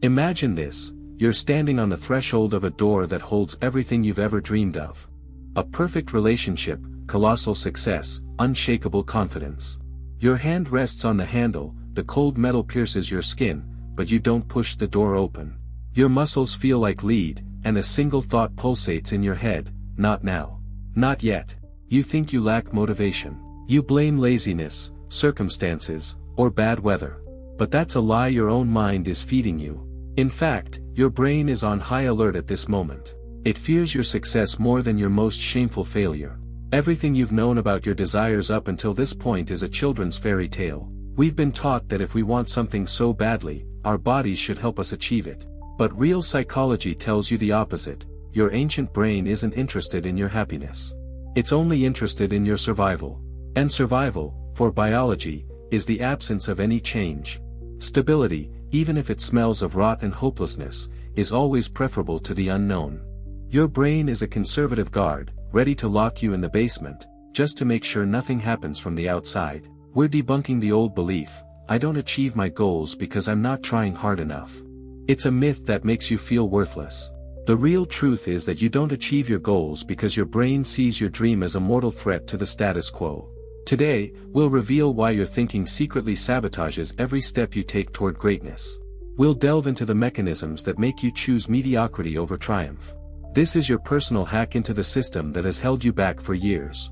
Imagine this: you're standing on the threshold of a door that holds everything you've ever dreamed of. A perfect relationship, colossal success, unshakable confidence. Your hand rests on the handle, the cold metal pierces your skin, but you don't push the door open. Your muscles feel like lead, and a single thought pulsates in your head: not now. Not yet. You think you lack motivation. You blame laziness, circumstances, or bad weather. But that's a lie your own mind is feeding you. In fact, your brain is on high alert at this moment. It fears your success more than your most shameful failure. Everything you've known about your desires up until this point is a children's fairy tale. We've been taught that if we want something so badly, our bodies should help us achieve it. But real psychology tells you the opposite. Your ancient brain isn't interested in your happiness. It's only interested in your survival. And survival, for biology, is the absence of any change. Stability, even if it smells of rot and hopelessness, is always preferable to the unknown. Your brain is a conservative guard, ready to lock you in the basement, just to make sure nothing happens from the outside. We're debunking the old belief: I don't achieve my goals because I'm not trying hard enough. It's a myth that makes you feel worthless. The real truth is that you don't achieve your goals because your brain sees your dream as a mortal threat to the status quo. Today, we'll reveal why your thinking secretly sabotages every step you take toward greatness. We'll delve into the mechanisms that make you choose mediocrity over triumph. This is your personal hack into the system that has held you back for years.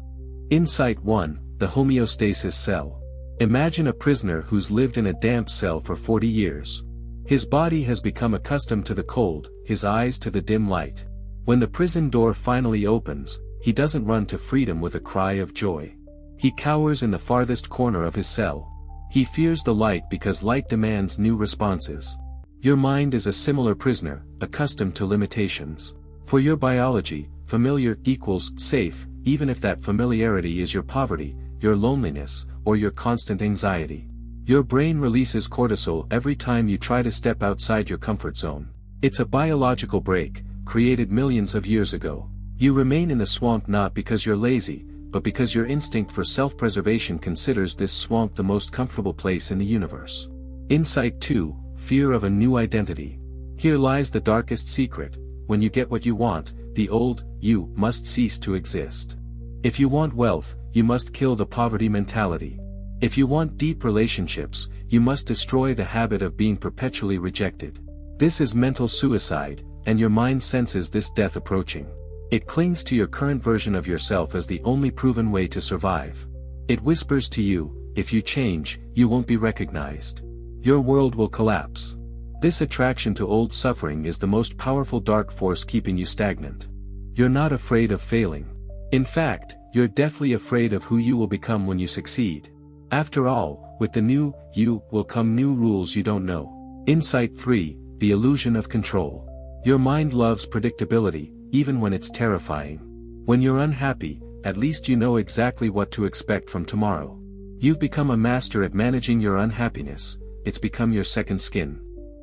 Insight 1: The homeostasis cell. Imagine a prisoner who's lived in a damp cell for 40 years. His body has become accustomed to the cold, his eyes to the dim light. When the prison door finally opens, he doesn't run to freedom with a cry of joy. He cowers in the farthest corner of his cell. He fears the light because light demands new responses. Your mind is a similar prisoner, accustomed to limitations. For your biology, familiar equals safe, even if that familiarity is your poverty, your loneliness, or your constant anxiety. Your brain releases cortisol every time you try to step outside your comfort zone. It's a biological break, created millions of years ago. You remain in the swamp not because you're lazy, but because your instinct for self-preservation considers this swamp the most comfortable place in the universe. Insight 2: Fear of a new identity. Here lies the darkest secret: when you get what you want, the old you must cease to exist. If you want wealth, you must kill the poverty mentality. If you want deep relationships, you must destroy the habit of being perpetually rejected. This is mental suicide, and your mind senses this death approaching. It clings to your current version of yourself as the only proven way to survive. It whispers to you, if you change, you won't be recognized. Your world will collapse. This attraction to old suffering is the most powerful dark force keeping you stagnant. You're not afraid of failing. In fact, you're deathly afraid of who you will become when you succeed. After all, with the new you will come new rules you don't know. Insight 3: The illusion of control. Your mind loves predictability, even when it's terrifying. When you're unhappy, at least you know exactly what to expect from tomorrow. You've become a master at managing your unhappiness, it's become your second skin.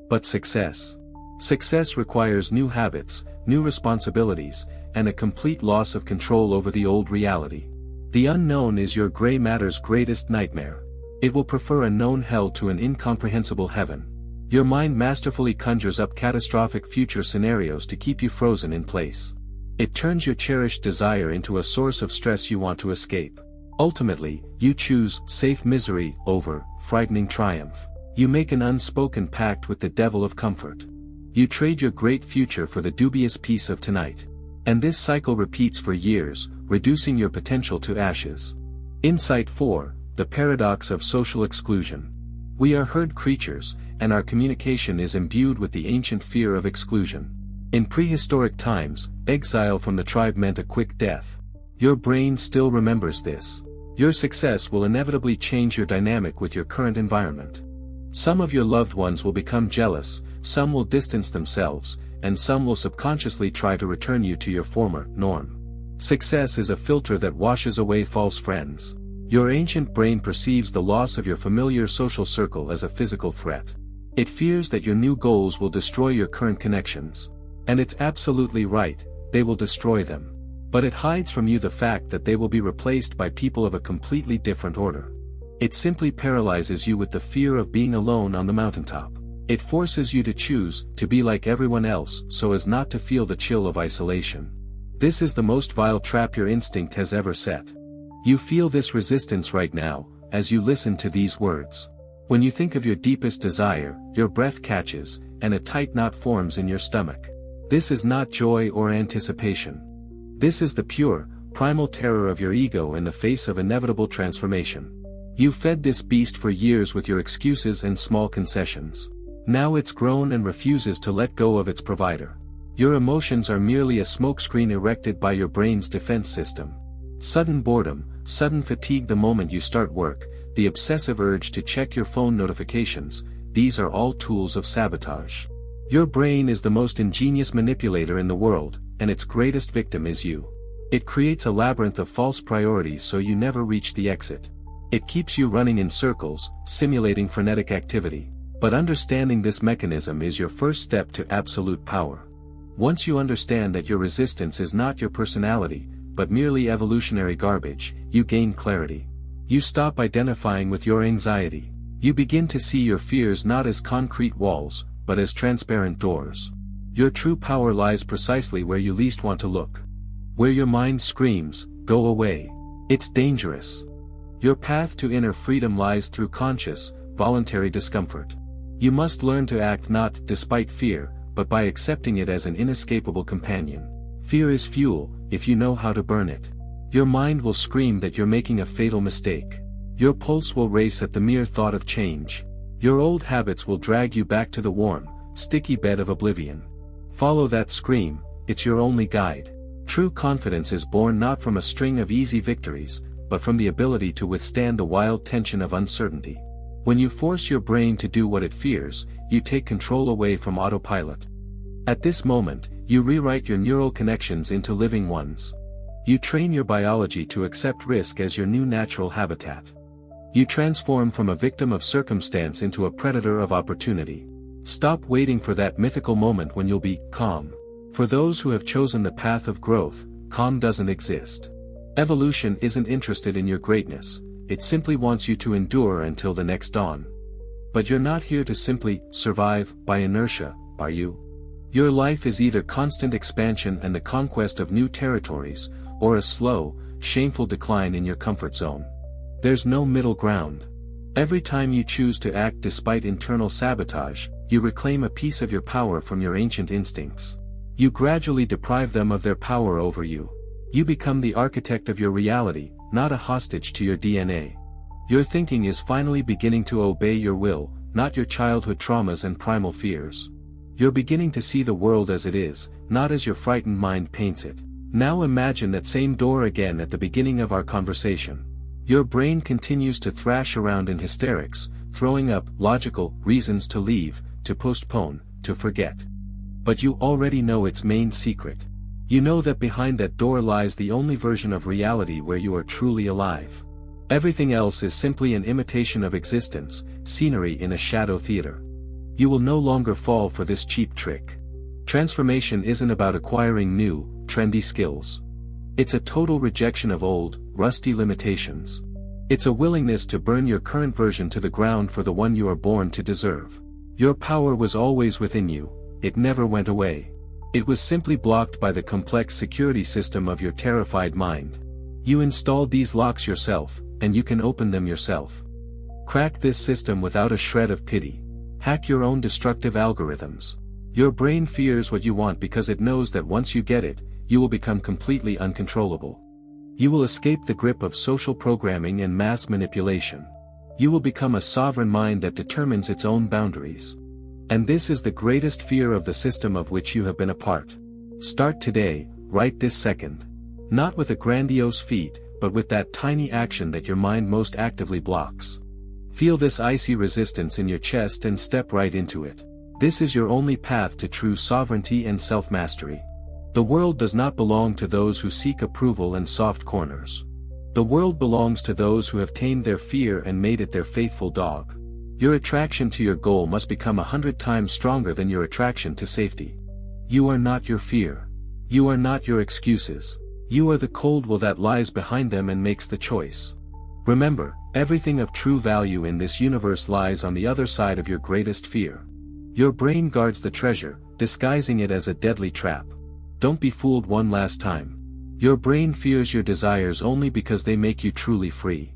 But success? Success requires new habits, new responsibilities, and a complete loss of control over the old reality. The unknown is your gray matter's greatest nightmare. It will prefer a known hell to an incomprehensible heaven. Your mind masterfully conjures up catastrophic future scenarios to keep you frozen in place. It turns your cherished desire into a source of stress you want to escape. Ultimately, you choose safe misery over frightening triumph. You make an unspoken pact with the devil of comfort. You trade your great future for the dubious peace of tonight. And this cycle repeats for years, reducing your potential to ashes. Insight 4: The paradox of social exclusion. We are herd creatures, and our communication is imbued with the ancient fear of exclusion. In prehistoric times, exile from the tribe meant a quick death. Your brain still remembers this. Your success will inevitably change your dynamic with your current environment. Some of your loved ones will become jealous, some will distance themselves, and some will subconsciously try to return you to your former norm. Success is a filter that washes away false friends. Your ancient brain perceives the loss of your familiar social circle as a physical threat. It fears that your new goals will destroy your current connections. And it's absolutely right, they will destroy them. But it hides from you the fact that they will be replaced by people of a completely different order. It simply paralyzes you with the fear of being alone on the mountaintop. It forces you to choose to be like everyone else so as not to feel the chill of isolation. This is the most vile trap your instinct has ever set. You feel this resistance right now, as you listen to these words. When you think of your deepest desire, your breath catches, and a tight knot forms in your stomach. This is not joy or anticipation. This is the pure, primal terror of your ego in the face of inevitable transformation. You fed this beast for years with your excuses and small concessions. Now it's grown and refuses to let go of its provider. Your emotions are merely a smokescreen erected by your brain's defense system. Sudden boredom, sudden fatigue the moment you start work, the obsessive urge to check your phone notifications, these are all tools of sabotage. Your brain is the most ingenious manipulator in the world, and its greatest victim is you. It creates a labyrinth of false priorities so you never reach the exit. It keeps you running in circles, simulating frenetic activity. But understanding this mechanism is your first step to absolute power. Once you understand that your resistance is not your personality, but merely evolutionary garbage, you gain clarity. You stop identifying with your anxiety. You begin to see your fears not as concrete walls, but as transparent doors. Your true power lies precisely where you least want to look. Where your mind screams, "Go away. It's dangerous." Your path to inner freedom lies through conscious, voluntary discomfort. You must learn to act not despite fear, but by accepting it as an inescapable companion. Fear is fuel, if you know how to burn it. Your mind will scream that you're making a fatal mistake. Your pulse will race at the mere thought of change. Your old habits will drag you back to the warm, sticky bed of oblivion. Follow that scream, it's your only guide. True confidence is born not from a string of easy victories, but from the ability to withstand the wild tension of uncertainty. When you force your brain to do what it fears, you take control away from autopilot. At this moment, you rewrite your neural connections into living ones. You train your biology to accept risk as your new natural habitat. You transform from a victim of circumstance into a predator of opportunity. Stop waiting for that mythical moment when you'll be calm. For those who have chosen the path of growth, calm doesn't exist. Evolution isn't interested in your greatness. It simply wants you to endure until the next dawn. But you're not here to simply survive by inertia, are you? Your life is either constant expansion and the conquest of new territories, or a slow, shameful decline in your comfort zone. There's no middle ground. Every time you choose to act despite internal sabotage, you reclaim a piece of your power from your ancient instincts. You gradually deprive them of their power over you. You become the architect of your reality, not a hostage to your DNA. Your thinking is finally beginning to obey your will, not your childhood traumas and primal fears. You're beginning to see the world as it is, not as your frightened mind paints it. Now imagine that same door again at the beginning of our conversation. Your brain continues to thrash around in hysterics, throwing up logical reasons to leave, to postpone, to forget. But you already know its main secret. You know that behind that door lies the only version of reality where you are truly alive. Everything else is simply an imitation of existence, scenery in a shadow theater. You will no longer fall for this cheap trick. Transformation isn't about acquiring new, trendy skills. It's a total rejection of old, rusty limitations. It's a willingness to burn your current version to the ground for the one you are born to deserve. Your power was always within you, it never went away. It was simply blocked by the complex security system of your terrified mind. You installed these locks yourself, and you can open them yourself. Crack this system without a shred of pity. Hack your own destructive algorithms. Your brain fears what you want because it knows that once you get it, you will become completely uncontrollable. You will escape the grip of social programming and mass manipulation. You will become a sovereign mind that determines its own boundaries. And this is the greatest fear of the system of which you have been a part. Start today, right this second. Not with a grandiose feat, but with that tiny action that your mind most actively blocks. Feel this icy resistance in your chest and step right into it. This is your only path to true sovereignty and self-mastery. The world does not belong to those who seek approval and soft corners. The world belongs to those who have tamed their fear and made it their faithful dog. Your attraction to your goal must become 100 times stronger than your attraction to safety. You are not your fear. You are not your excuses. You are the cold will that lies behind them and makes the choice. Remember, everything of true value in this universe lies on the other side of your greatest fear. Your brain guards the treasure, disguising it as a deadly trap. Don't be fooled one last time. Your brain fears your desires only because they make you truly free.